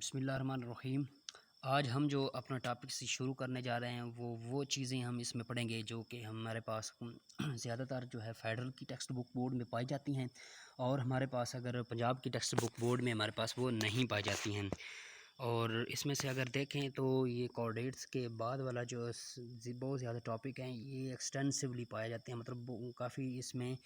बिस्मिल्लाहिर्रहमानिर्रहीम। आज हम जो अपना टॉपिक से शुरू करने जा रहे हैं वो चीज़ें हम इसमें पढ़ेंगे जो कि हमारे पास ज़्यादातर जो है फेडरल की टेक्स्ट बुक बोर्ड में पाई जाती हैं, और हमारे पास अगर पंजाब की टेक्स्ट बुक बोर्ड में हमारे पास वो नहीं पाई जाती हैं। और इसमें से अगर देखें तो ये कोऑर्डिनेट्स के बाद वाला जो बहुत ज़्यादा टॉपिक हैं, ये एक्सटेंसिवली पाए जाते हैं, मतलब काफ़ी इसमें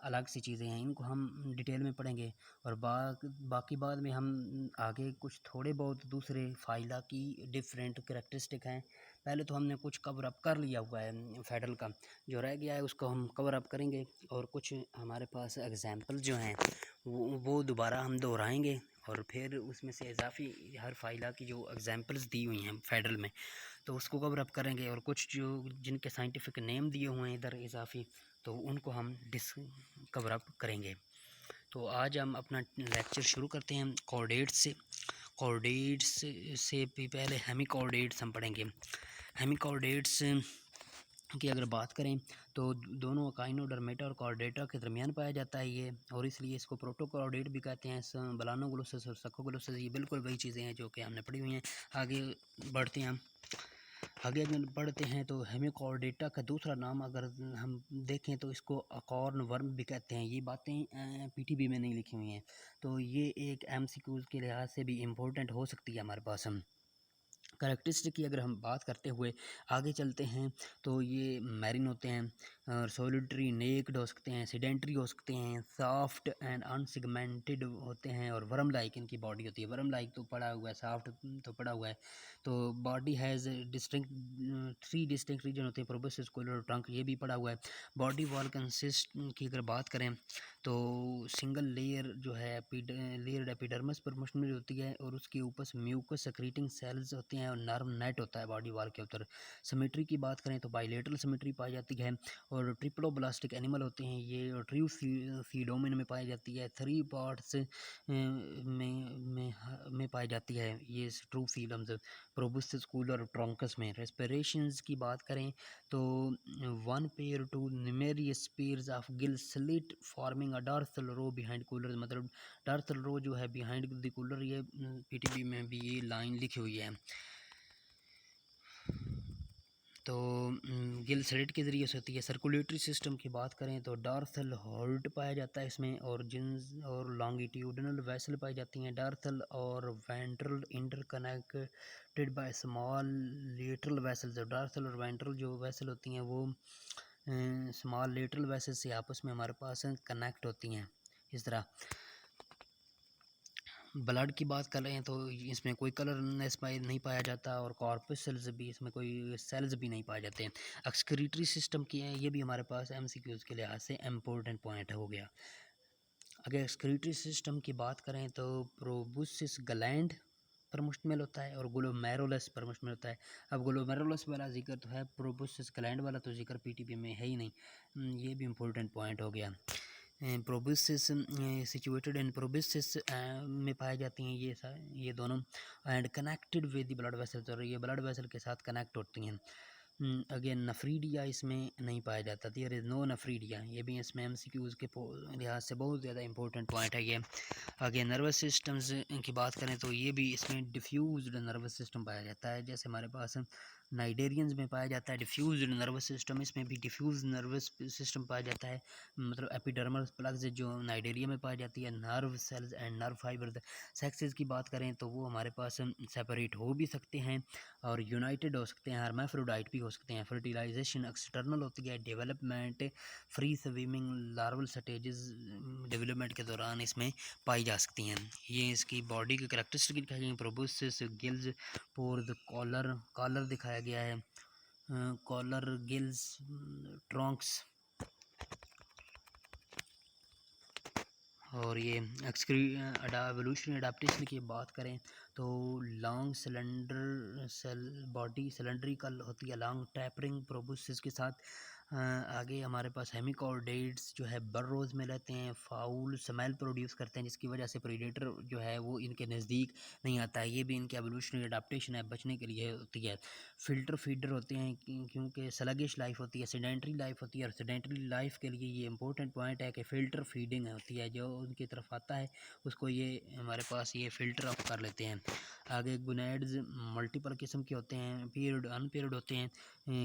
अलग सी चीज़ें हैं, इनको हम डिटेल में पढ़ेंगे। और बाकी बाद में हम आगे कुछ थोड़े बहुत दूसरे फाइला की डिफरेंट करैक्टरिस्टिक हैं। पहले तो हमने कुछ कवर अप कर लिया हुआ है फेडरल का, जो रह गया है उसको हम कवर अप करेंगे, और कुछ हमारे पास एग्जांपल जो हैं वो दोबारा हम दोहराएंगे, और फिर उसमें से इजाफी हर फाइला की जो एग्जांपल्स दी हुई हैं फेडरल में तो उसको कवर अप करेंगे, और कुछ जो जिनके साइंटिफिक नेम दिए हुए हैं इधर इजाफी, तो उनको हम कवर अप करेंगे। तो आज हम अपना लेक्चर शुरू करते हैं कोऑर्डिनेट्स से। कोऑर्डिनेट्स से भी पहले हेमी कोऑर्डिनेट्स हम पढ़ेंगे। हेमी कोऑर्डिनेट्स की अगर बात करें तो दोनों काइनोडर्मेटा और कॉर्डेटा के दरमियान पाया जाता है ये, और इसलिए इसको प्रोटोकोऑर्डिनेट भी कहते हैं। बलानोग्लोसस और सक्कोग्लोसस ये बिल्कुल वही चीज़ें हैं जो कि हमने पढ़ी हुई हैं। आगे बढ़ते हैं हम। आगे अगर बढ़ते हैं तो हेमिकोऑर्डिनेटा का दूसरा नाम अगर हम देखें तो इसको अकॉर्न वर्म भी कहते हैं। ये बातें पीटीबी में नहीं लिखी हुई हैं, तो ये एक एमसीक्यूज़ के लिहाज से भी इम्पोर्टेंट हो सकती है हमारे पास। हम करैक्टरिस्टिक की अगर हम बात करते हुए आगे चलते हैं तो ये मैरिन होते हैं, और सॉलिटरी नेक्ड हो सकते हैं, सीडेंटरी हो सकते हैं, सॉफ्ट एंड अनसेगमेंटेड होते हैं, और वर्म लाइक इनकी बॉडी होती है। वर्म लाइक तो पड़ा हुआ है, सॉफ्ट तो पड़ा हुआ है। तो body has distinct 3 distinct region होते हैं, प्रोबेसिव, स्कूलर और ट्रंक, ये भी पड़ा हुआ है। बॉडी वॉल कंसिस्ट की अगर बात करें तो सिंगल लेयर जो है लेयर्ड एपिडर्मिस पर मुश्तमिल होती है, और उसके ऊपर से म्यूकस सेक्रीटिंग सेल्स होते हैं, और नर्व नेट होता है बॉडी वॉल के ऊपर। सिमेट्री की बात करें तो बाइलेटरल सिमेट्री पाई जाती है, और ट्रिप्लोब्लास्टिक एनिमल होते हैं ये, और ट्रू सीडोमिन में पाई जाती है। 3 पार्ट्स में पाई जाती है ये ट्रू फीलम्स, प्रोबुस्टिस, स्कूल और ट्रंकस में। रेस्पिरेशंस की बात करें तो 1 pair to numerous pairs of gill slit forming a dorsal row behind collar, मतलब डॉर्सल रो जो है बिहाइंड द कूलर, ये पीटीबी में भी ये लाइन लिखी हुई है। तो गिल स्लिट के ज़रिए से होती है। सर्कुलेटरी सिस्टम की बात करें तो डॉर्सल हॉर्ट पाया जाता है इसमें, और जिन्स और लॉन्गिट्यूडनल वेसल पाई जाती हैं। डॉर्सल और ventral interconnected by small lateral vessels. Dorsal और वेंट्रल जो वेसल होती हैं वो स्मॉल लेटरल वेसल से आपस में हमारे पास कनेक्ट होती हैं। इस तरह ब्लड की बात कर रहे हैं तो इसमें कोई कलरनेस नहीं पाया जाता, और कॉर्पसेल्स भी इसमें कोई सेल्स भी नहीं पाए जाते हैं। एक्सक्रीटरी सिस्टम की है, ये भी हमारे पास एमसीक्यूज़ के लिहाज से इम्पोर्टेंट पॉइंट हो गया। अगर एक्सक्रीटरी सिस्टम की बात करें तो प्रोबुसिस ग्लैंड पर मुश्तमिल होता है, और ग्लोमेरुलस पर मुश्तमिल होता है। अब ग्लोमेरुलस वाला जिक्र तो है, प्रोबुसिस ग्लैंड वाला तो जिक्र पीटीबी में है ही नहीं। ये भी इम्पोर्टेंट पॉइंट हो गया। प्रोबिसिस सिचुएटेड इन प्रोबिसिस में पाई जाती हैं ये दोनों, and connected with the blood vessels, और ये ब्लड वेसल के साथ कनेक्ट होती हैं। अगेन नफ्रीडिया इसमें नहीं पाया जाता, देयर इज़ नो नफ्रीडिया, ये भी इसमें एमसीक्यूज़ के लिहाज से बहुत ज़्यादा इंपॉर्टेंट पॉइंट है ये। आगे नर्वस सिस्टम्स की बात करें तो ये भी इसमें डिफ्यूज्ड नर्वस सिस्टम पाया जाता है, जैसे हमारे पास नाइडेरियंस में पाया जाता है डिफ्यूज्ड नर्वस सिस्टम, इसमें भी डिफ्यूज नर्वस सिस्टम पाया जाता है। मतलब एपिडर्मल प्लग्स जो नाइडेरिया में पाई जाती है, nerve cells and nerve fibres. Sexes की बात करें तो वो हमारे पास सेपरेट हो भी सकते हैं और यूनाइटेड हो सकते हैं, हर्माफ्रोडाइट भी हो सकते हैं। फर्टिलाइजेशन एक्सटर्नल होती है, development free swimming larval stages development के दौरान इसमें पाई जा सकती हैं। ये इसकी बॉडी की करैक्टरिस्टिक दिखाई गई, प्रोबोसिस गिल्स पोर्स, कॉलर दिखाया गया है, कॉलर गिल्स ट्रंक्स, और ये एवोल्यूशन एडाप्टेशन की बात करें तो long cylinder cell body cylindrical होती है, लॉन्ग टैपरिंग प्रोबोसिस के साथ। आगे हमारे पास हेमिकॉर्डेट्स जो है बर्रोज़ में रहते हैं, फाउल स्मेल प्रोड्यूस करते हैं जिसकी वजह से प्रेडेटर जो है वो इनके नज़दीक नहीं आता है। ये भी इनकी एवोल्यूशनरी अडाप्टेशन है, बचने के लिए होती है। फ़िल्टर फीडर होते हैं क्योंकि स्लगिश लाइफ होती है, सेडेंटरी लाइफ होती है, और सेडेंटरी लाइफ के लिए ये इंपॉर्टेंट पॉइंट है कि फ़िल्टर फीडिंग होती है। जो उनकी तरफ आता है उसको ये हमारे पास ये फ़िल्टर ऑफ कर लेते हैं। आगे गुनैड्स मल्टीपल किस्म के होते हैं, पीरियड अनपीरियड होते हैं।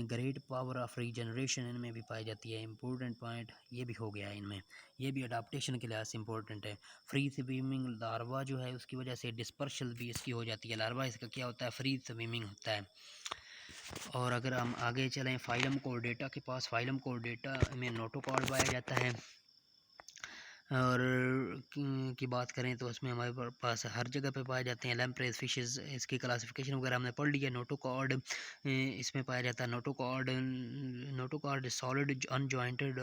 ग्रेट पावर ऑफ रीजनरेशन इनमें भी पाई जाती है। इंपॉर्टेंट पॉइंट ये भी हो गया है इनमें, ये भी अडाप्टेशन के लिहाज से इंपॉर्टेंट है। फ्री स्विमिंग लार्वा जो है उसकी वजह से डिस्पर्शल भी इसकी हो जाती है। लार्वा इसका क्या होता है, फ्री स्विमिंग होता है। और अगर हम आगे चलें फाइलम कोर्डेटा के पास, फाइलम कोर्डेटा में नोटोकॉर्ड पाया जाता है। और की बात करें तो उसमें हमारे पास हर जगह पे पाए जाते हैं। लैम्प्रेस फिशेस, इसकी क्लासिफिकेशन वगैरह हमने पढ़ लिया। नोटोकॉर्ड इसमें पाया जाता है। Notochord solid unjointed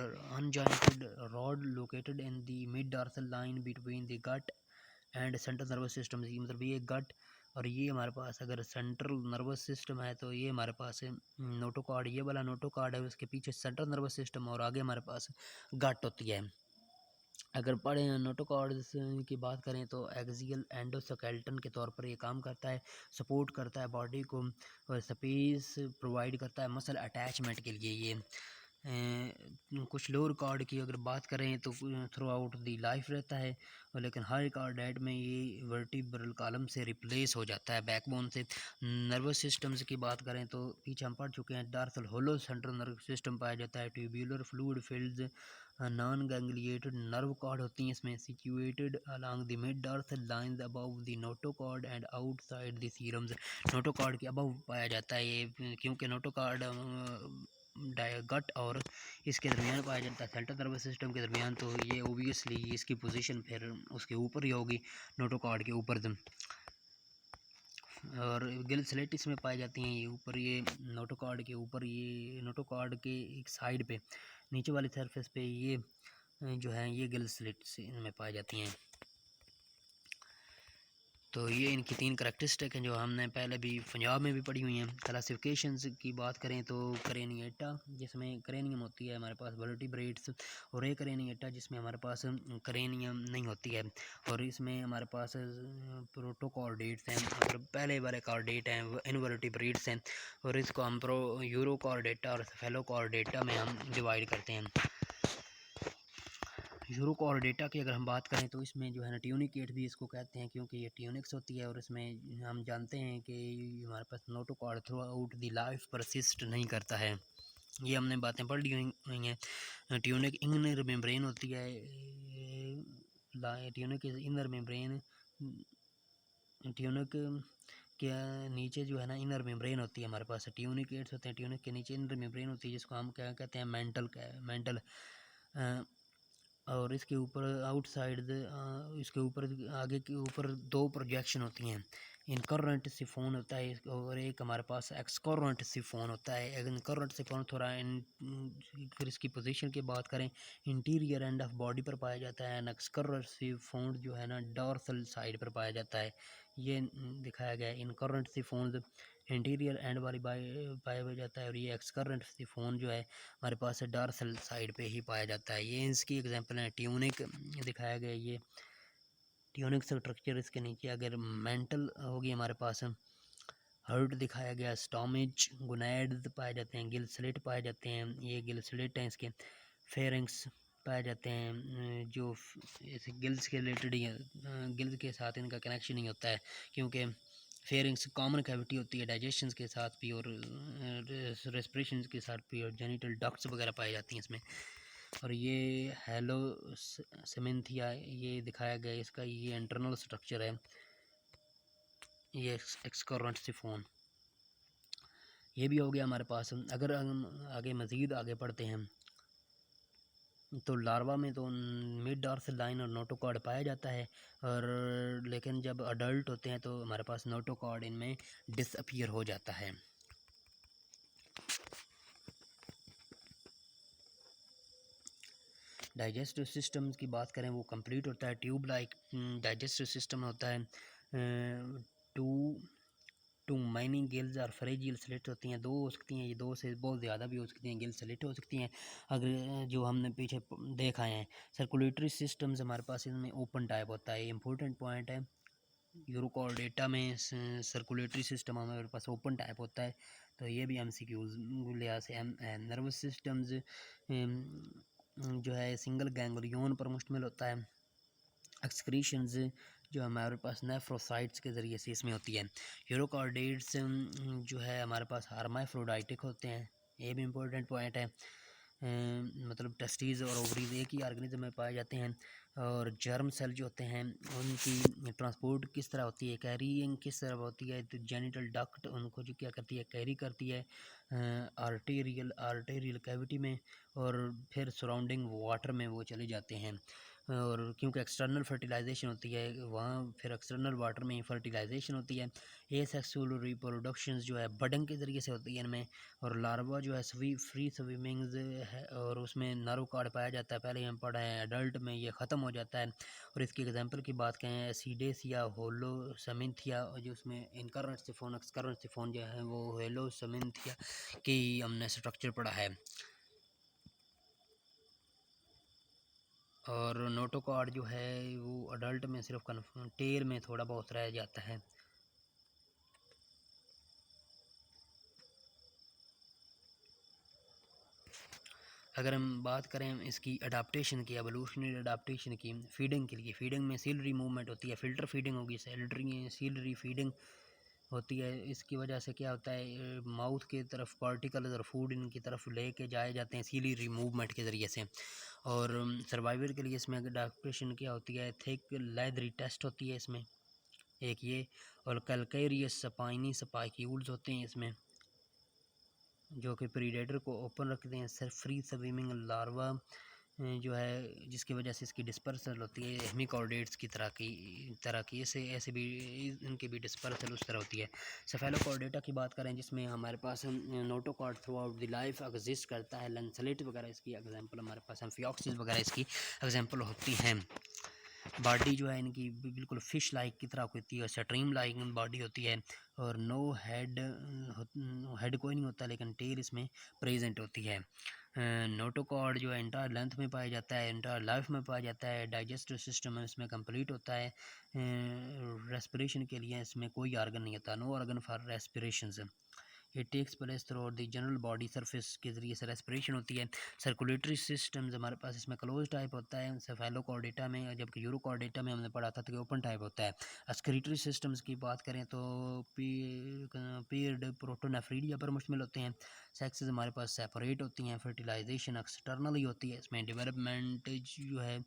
rod located in the mid dorsal line between the gut and central nervous system. मतलब ये गट और ये हमारे पास अगर सेंट्रल नर्वस सिस्टम है तो ये हमारे पास नोटोकॉर्ड, ये वाला नोटोकॉर्ड है, उसके पीछे सेंट्रल नर्वस सिस्टम और आगे हमारे पास गट होती है। अगर पढ़े नोटोकॉर्ड्स की बात करें तो एक्सियल एंडोस्केलेटन के तौर पर ये काम करता है, सपोर्ट करता है बॉडी को और स्पेस प्रोवाइड करता है मसल अटैचमेंट के लिए। ये कुछ लोअर कॉर्ड की अगर बात करें तो थ्रू आउट दी लाइफ रहता है, लेकिन हाई कॉर्डेट में ये वर्टिब्रल कॉलम से रिप्लेस हो जाता है बैकबोन से। नर्वस सिस्टम्स की बात करें तो पीछे हम पढ़ चुके हैं। Dorsal hollow central nervous system पाया जाता है। Tubular fluid filled non gangliated nerve cord होती हैं इसमें, situated along the mid dorsal lines above the notochord and outside the serums. Notochord के अबव पाया जाता है ये, क्योंकि नोटोकॉर्ड गट और इसके दरमियान पाया जाता है, सेंट्रल नर्वस सिस्टम के दरमियान, तो ये ओबियसली इसकी पोजीशन फिर उसके ऊपर ही होगी, नोटोकॉर्ड के ऊपर। और गिल स्लेट इसमें पाई जाती हैं ये ऊपर, ये नोटोकॉर्ड के ऊपर, ये नोटोकॉर्ड के एक साइड पे नीचे वाली सरफेस पे ये जो है ये गिल स्लेट्स इनमें पाई जाती हैं। तो ये इनकी 3 करैक्टरिस्टिक हैं जो हमने पहले भी पंजाब में भी पढ़ी हुई हैं। क्लासिफिकेशंस की बात करें तो क्रेनिएटा जिसमें क्रेनियम होती है हमारे पास वर्टिब्रेट्स, और एक क्रेनिएटा जिसमें हमारे पास क्रेनियम नहीं होती है, और इसमें हमारे पास प्रोटोकॉर्डेट्स हैं, मतलब पहले वाले कॉर्डेट हैं वो इनवर्टिब्रेट्स हैं, और इसको हम यूरोकॉर्डेटा और सेफेलोकॉर्डेटा में हम डिवाइड करते हैं। यूरोकॉर्डेटा की अगर हम बात करें तो इसमें जो है ना ट्यूनिकेट भी इसको कहते हैं, क्योंकि ये ट्यूनिक्स होती है, और इसमें हम जानते हैं कि हमारे पास notochord throughout the life persist नहीं करता है। ये हमने बातें पढ़ ली हुई हैं। ट्यूनिक इनर मेम्ब्रेन होती है, ट्यूनिक इनर मेम्ब्रेन, ट्यूनिक के नीचे जो है ना इनर मेम्ब्रेन होती है हमारे पास, ट्यूनिकेट्स होते हैं, ट्यूनिक के नीचे इनर मेम्ब्रेन होती है जिसको हम क्या कहते हैं, मेंटल। और इसके ऊपर आउटसाइड इसके ऊपर आगे के ऊपर 2 प्रोजेक्शन होती हैं। इनकरेंट सिफोन होता है और एक हमारे पास एक्सकरेंट सिफोन होता है। इनकरेंट सिफोन थोड़ा फिर इसकी पोजीशन की बात करें इंटीरियर एंड ऑफ बॉडी पर पाया जाता है। एक्सकरेंट सिफोन जो है ना डॉर्सल साइड पर पाया जाता है, ये दिखाया गया है। इनकरेंट सिफोन इंटीरियर एंड वाली पाया जाता है, और ये एक्सकरेंट सिफोन जो है हमारे पास डॉर्सल साइड पे ही पाया जाता है। ये इसकी एग्जांपल है। ट्यूनिक दिखाया गया, ये ट्यूनिक स्ट्रक्चर, इसके नीचे अगर मेंटल होगी हमारे पास, हर्ट दिखाया गया, स्टोमेज, गोनैड्स पाए जाते हैं, गिल स्लिट पाए जाते हैं, ये गिल स्लिट हैं, इसके फेरिंग्स पाए जाते हैं जो ऐसे गिल्स के रिलेटेड ही गिल्स के साथ इनका कनेक्शन नहीं होता है, क्योंकि फेरिंग्स कॉमन कैविटी होती है डाइजेशन के साथ भी और रेस्पिरेशन के साथ भी, और जेनिटल डक्ट्स वगैरह पाई जाती हैं इसमें। और ये हेलो सेमेंथिया ये दिखाया गया, इसका ये इंटरनल स्ट्रक्चर है, ये एक्सकरेंट सिफोन। ये भी हो गया हमारे पास। अगर हम आगे मज़ीद आगे पढ़ते हैं तो लार्वा में तो मिड डॉर्सल लाइन और नोटोकॉर्ड पाया जाता है, और लेकिन जब अडल्ट होते हैं तो हमारे पास नोटोकॉर्ड इनमें डिसअपीयर हो जाता है। डाइजेस्टिव सिस्टम की बात करें वो कंप्लीट होता है, ट्यूब लाइक डाइजेस्टिव सिस्टम होता है। टू टू मैनी गिल्स और फ्रेजिल स्लिट होती हैं, 2 हो सकती हैं, ये 2 से बहुत ज़्यादा भी हो सकती हैं, गिल स्लिट हो सकती हैं। अगर जो हमने पीछे देखा है सर्कुलेटरी सिस्टम्स हमारे पास इनमें ओपन टाइप होता है, इंपॉर्टेंट पॉइंट है। यूरोकॉर्डेटा में सर्कुलेटरी सिस्टम हमारे पास ओपन टाइप होता है, तो ये भी MCQs लिहाज से नर्वस सिस्टम्स जो है सिंगल गैंग्लियन पर मुश्तमिल होता है। एक्सक्रीशंस जो हमारे पास नेफ्रोसाइट्स के ज़रिए से इसमें होती है। यूरोकॉर्डेट्स जो है हमारे पास हर्माफ्रोडाइटिक होते हैं, ये भी इम्पोर्टेंट पॉइंट है। मतलब टेस्टीज़ और ओवरीज एक ही ऑर्गेनिज्म में पाए जाते हैं। और जर्म सेल जो होते हैं उनकी ट्रांसपोर्ट किस तरह होती है, कैरिंग किस तरह होती है, तो जेनिटल डक्ट उनको जो क्या करती है, कैरी करती है आर्टेरियल कैविटी में, और फिर सराउंडिंग वाटर में वो चले जाते हैं। और क्योंकि एक्सटर्नल फर्टिलाइजेशन होती है वहाँ, फिर एक्सटर्नल वाटर में फर्टिलाइजेशन होती है। एसेक्सुअल रिप्रोडक्शन जो है बडंग के ज़रिए से होती है इनमें। और लार्वा जो है फ्री स्विमिंग्स है, और उसमें नर्व कार्ड पाया जाता है, पहले हम पढ़ा है। एडल्ट में ये ख़त्म हो जाता है। और इसकी एग्जांपल की बात करें एसिडेसिया होलोसमिंथिया, जो उसमें इनकरेंट सिफोन एक्सकरेंट सिफोन जो है वो होलोसमिंथिया की हमने स्ट्रक्चर पढ़ा है। और नोटोकॉर्ड जो है वो अडल्ट में सिर्फ टेल में थोड़ा बहुत रह जाता है। अगर हम बात करें इसकी अडाप्टेशन की, एवोल्यूशनरी अडाप्टेशन की, फीडिंग के लिए, फीडिंग में सीलरी मूवमेंट होती है, फ़िल्टर फीडिंग होगी, सीलरी फीडिंग होती है। इसकी वजह से क्या होता है, माउथ की तरफ पार्टिकल्स और फूड इनकी तरफ लेके जाए जाते हैं सीलरी मूवमेंट के ज़रिए से। और सर्वाइवल के लिए इसमें अडाप्टेशन क्या होती है, थिक लेदरी टेस्ट होती है इसमें एक ये, और कैलकेरियस स्पाइनी स्पाइक्यूल्स होते हैं इसमें, जो कि प्रीडेटर को ओपन रखते हैं। सिर्फ फ्री स्विमिंग लार्वा जो है जिसकी वजह से इसकी डिस्पर्सल होती है हेमिकॉर्डेट्स की तरह की ऐसे भी इनकी भी डिस्पर्सल उस तरह होती है। सेफेलोकॉर्डेटा की बात करें जिसमें हमारे पास notochord throughout the life exist करता है। लैंसलेट वगैरह इसकी एग्जांपल हमारे पास, एम्फिऑक्सिस वगैरह इसकी एग्जांपल होती हैं। बॉडी जो है इनकी बिल्कुल फ़िश लाइक की तरह होती है, स्ट्रीम लाइक बॉडी होती है। और नो हेड, हेड कोई नहीं होता लेकिन टेल इसमें प्रेजेंट होती है। नोटोकॉर्ड जो है इंटायर लेंथ में पाया जाता है, इंटायर लाइफ में पाया जाता है। डाइजेस्टिव सिस्टम इसमें कंप्लीट होता है। रेस्पिरेशन के लिए इसमें कोई ऑर्गन नहीं होता, no organ for respiration. It takes place throughout the general body surface के ज़रिए से रेस्पिरेशन होती है। सर्कुलेटरी सिस्टम्स हमारे पास इसमें क्लोज टाइप होता है सेफेलोकॉर्डेटा में, जबकि यूरोकॉर्डेटा में हमने पढ़ा था कि ओपन टाइप होता है। एक्सक्रीटरी सिस्टम्स की बात करें तो पीर्ड प्रोटोनेफ्रीडिया पर मुश्तमिल होते हैं। सेक्सेस हमारे पास सेपरेट होती हैं, फर्टिलाइजेशन एक्सटर्नली होती है इसमें। डेवलपमेंट जो है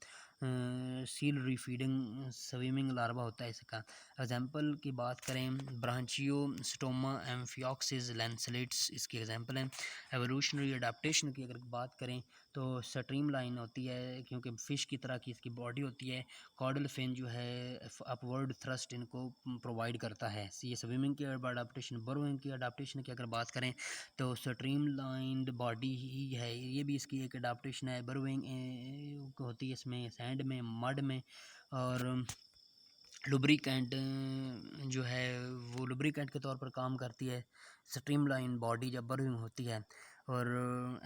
सीलरी फीडिंग स्विमिंग लार्वा होता है इसका। एग्जांपल की बात करें ब्रांचियो स्टोमा एम्फिऑक्सिस लैंसलेट्स इसकी एग्जांपल हैं। एवोल्यूशनरी अडाप्टेशन की अगर बात करें तो स्ट्रीम लाइन होती है क्योंकि फ़िश की तरह की इसकी बॉडी होती है। कॉर्डल फिन जो है अपवर्ड थ्रस्ट इनको प्रोवाइड करता है। ये स्विमिंग की अडाप्टेशन। बरोइंग की अडाप्टेशन की अगर बात करें तो स्ट्रीम लाइंड बॉडी ही है, ये भी इसकी एक अडाप्टेशन है। बरोइंग होती है इसमें सैंड में, मड में। और लुब्रिकेंट जो है वो लुब्रिकेंट के तौर पर काम करती है स्ट्रीमलाइन बॉडी जब बर्विंग होती है। और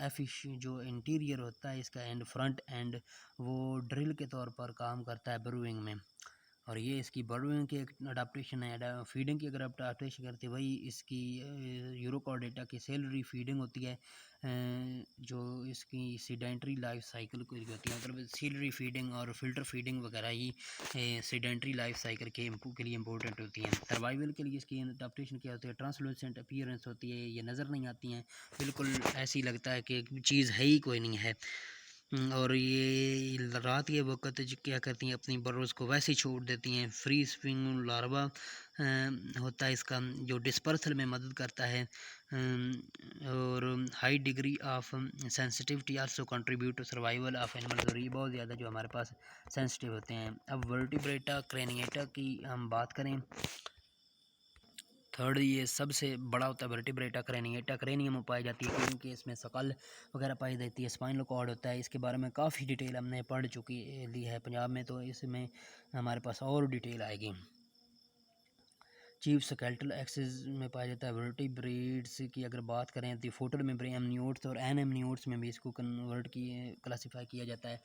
एफिश जो इंटीरियर होता है इसका एंड फ्रंट एंड वो ड्रिल के तौर पर काम करता है बर्विंग में। और ये इसकी बर्विंग की एक अडाप्टेशन है। फीडिंग की अगर अडाप्टेशन करती है वही इसकी यूरोकॉर्डेटा की सेलरी फीडिंग होती है, जो इसकी सीडेंट्री लाइफ साइकिल को होती है। मतलब सीलरी फीडिंग और फिल्टर फीडिंग वगैरह ही सीडेंट्री लाइफ साइकिल के लिए इंपॉर्टेंट होती हैं। सर्वाइवल के लिए इसकी अडाप्टेशन क्या होती है, ट्रांसलूसेंट अपीयरेंस होती है, ये नज़र नहीं आती हैं, बिल्कुल ऐसी लगता है कि चीज़ है ही कोई नहीं है। और ये रात के वक़्त क्या करती हैं, अपनी बर्रोज़ को वैसे ही छोड़ देती हैं। फ्री स्विंग लार्वा होता है इसका, जो डिस्पर्सल में मदद करता है। और high degree of sensitivity also contribute to survival of animals, और ये बहुत ज़्यादा जो हमारे पास सेंसिटिव होते हैं। अब वर्टिब्रेटा क्रेनिएटा की हम बात करें, थर्ड ये सबसे बड़ा होता है वर्टिब्रेटा क्रेनिएटा। क्रेनियम में पाई जाती है क्योंकि इसमें सकल वगैरह पाई जाती है। स्पाइनल कॉर्ड होता है, इसके बारे में काफ़ी डिटेल हमने पढ़ चुकी ली है पंजाब में, तो इसमें हमारे पास और डिटेल आएगी। चीफ स्केलेटल एक्सेस में पाया जाता है। वर्टिब्रेट्स की अगर बात करें तो फोटल मेम्ब्रेन एमनियोट्स और एन एमनियोट्स में भी इसको कन्वर्ट किए क्लासीफाई किया जाता है।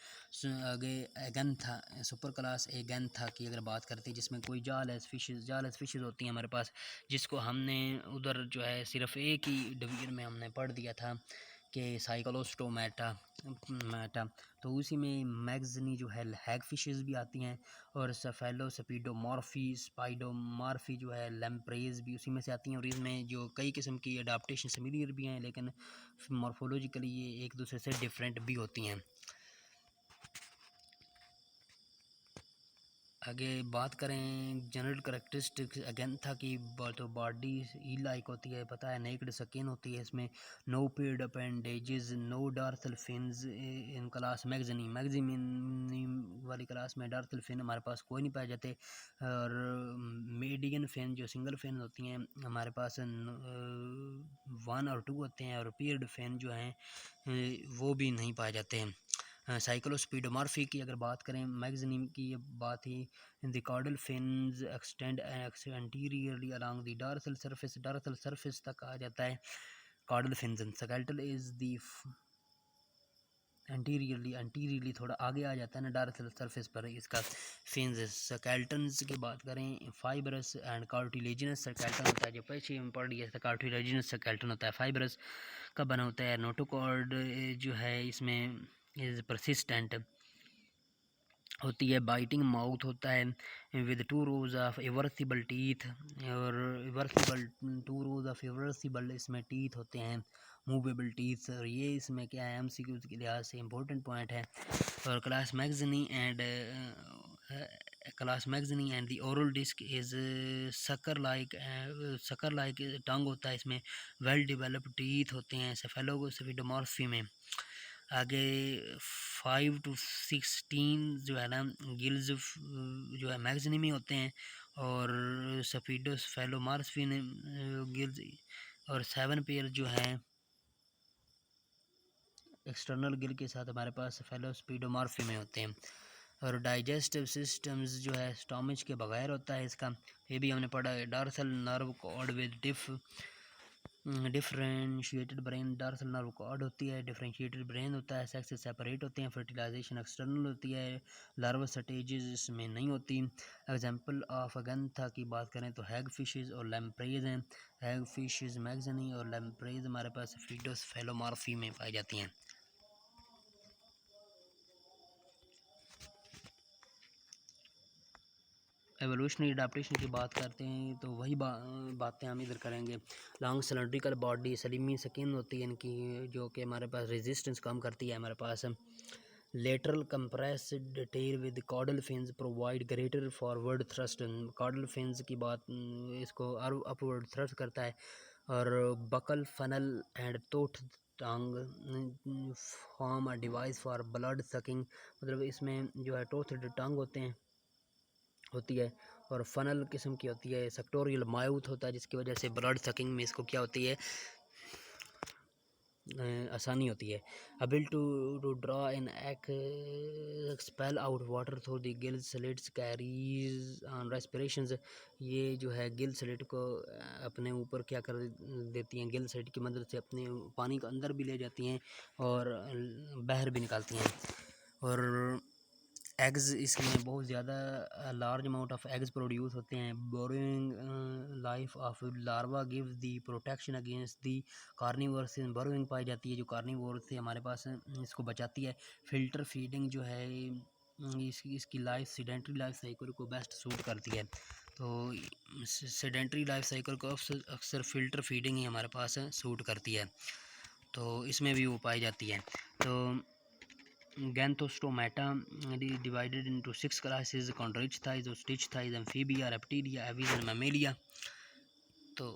आगे एगेंथा सुपर क्लास एगेंथा की अगर बात करते हैं जिसमें कोई जालस फिशेज होती हैं हमारे पास, जिसको हमने उधर जो है सिर्फ एक ही डिवीजन में हमने पढ़ दिया था कि साइक्लोस्टोमेटा तो उसी में मैगजनी जो है हैग फिशेस भी आती हैं और सफेलोस्पिडोमॉर्फी स्पाइडोमॉर्फी जो है लैम्प्रेज भी उसी में से आती हैं। और इसमें जो कई किस्म की अडाप्टेशन सिमिलर भी हैं लेकिन मॉर्फोलॉजिकली ये एक दूसरे से डिफरेंट भी होती हैं। आगे बात करें जनरल करेक्टरिस्टिक्स एगेंथा की, तो बॉडी ई लाइक होती है, पता है, नेक्ड स्किन होती है, इसमें no paired appendages, no dorsal fins in class Myxini वाली क्लास में डार्सल फिन हमारे पास कोई नहीं पाए जाते। और मीडियन फिन जो सिंगल फिन होती हैं हमारे पास 1 और 2 होते हैं, और पेयर्ड फिन जो हैं वो भी नहीं पाए जाते हैं। साइक्लोस्पिडोमॉर्फी की अगर बात करें मैगजीनी की ये बात ही, the caudal fins extend anteriorly along the dorsal surface तक आ जाता है caudal fins. Skeletal is the anteriorly थोड़ा आगे आ जाता है ना डॉर्सल सरफेस पर इसका फिन्स। स्केलेटन्स की बात करें फाइबरस एंड कार्टिलेजिनस स्केलेटन होता है, जो पीछे में पढ़ लिया था कार्टिलेजिनस स्केलेटन होता है, फाइबरस का बना होता है। नोटोकॉर्ड जो है इसमें इज परसिस्टेंट होती है, बाइटिंग माउथ होता है विद 2 रोज ऑफ इवर्सिबल टीथ, और टू रोज ऑफ इवर्सिबल इसमें टीथ होते हैं, मूवेबल टीथ। और ये इसमें क्या है एमसीक्यू के लिहाज से इम्पोर्टेंट पॉइंट है। और class Myxini and the oral disc is sucker like tongue होता है, इसमें वेल डेवलप्ड टीथ होते हैं सेफेलोस्पिडोमॉर्फी में। आगे 5 to 16 जो है ना गिल्स जो है मैगजीनी में होते हैं, और सफेलोमॉर्फी गिल्स, और 7 पेयर जो है एक्सटर्नल गिल के साथ हमारे पास सेफेलोस्पिडोमॉर्फी में होते हैं। और डाइजेस्टिव सिस्टम्स जो है स्टोमच के बगैर होता है इसका, ये भी हमने पढ़ा है। Dorsal nerve cord with differentiated brain, dorsal nerve cord होती है, डिफरेंशिएटेड ब्रेन होता है, सेक्स से सेपरेट होते हैं, फर्टिलाइजेशन एक्सटर्नल होती है, लार्वा स्टेजेस इसमें नहीं होती। एग्जांपल ऑफ अगेंथा की बात करें तो हैग फिशेस और लैम्प्रेज हैं। हैग फिशेस मैगजीनी और लैम्प्रेज हमारे पास फिडोस्फेलोमॉर्फी में पाई जाती हैं। एवोल्यूशनरी अडाप्टेशन की बात करते हैं तो वही बातें हम इधर करेंगे। Long cylindrical body, Salimi skin होती है इनकी, जो कि हमारे पास रेजिस्टेंस कम करती है। हमारे पास lateral compressed tail with caudal fins provide greater forward thrust. Caudal fins की बात इसको अपवर्ड थ्रस्ट करता है। और buccal funnel and toothed tongue form a device for blood sucking, मतलब इसमें जो है टोथ टंग होती है, और फनल किस्म की होती है, सेक्टोरियल माउथ होता है, जिसकी वजह से ब्लड सकिंग में इसको क्या होती है आसानी होती है। Able to draw in expel out water through the gill slits carries on respirations, ये जो है गिल स्लिट को अपने ऊपर क्या कर देती हैं, गिल स्लिट की मदद से अपने पानी को अंदर भी ले जाती हैं और बाहर भी निकालती हैं। और एग्स इसमें बहुत ज़्यादा large amount of eggs produce होते हैं। Burrowing life of larva gives the protection against the carnivores, burrowing पाई जाती है जो कार्निवोर्स से हमारे पास इसको बचाती है। फिल्टर फीडिंग जो है इसकी लाइफ सेडेंट्री लाइफ साइकिल को बेस्ट सूट करती है। तो सेडेंट्री लाइफ साइकिल को अक्सर फिल्टर फीडिंग ही हमारे पास सूट करती है, तो इसमें भी वो पाई जाती है। तो Ganthostomata divided into 6 classes: chondrich thighs, ostrich thighs, amphibia, reptilia, aves and mammalia। तो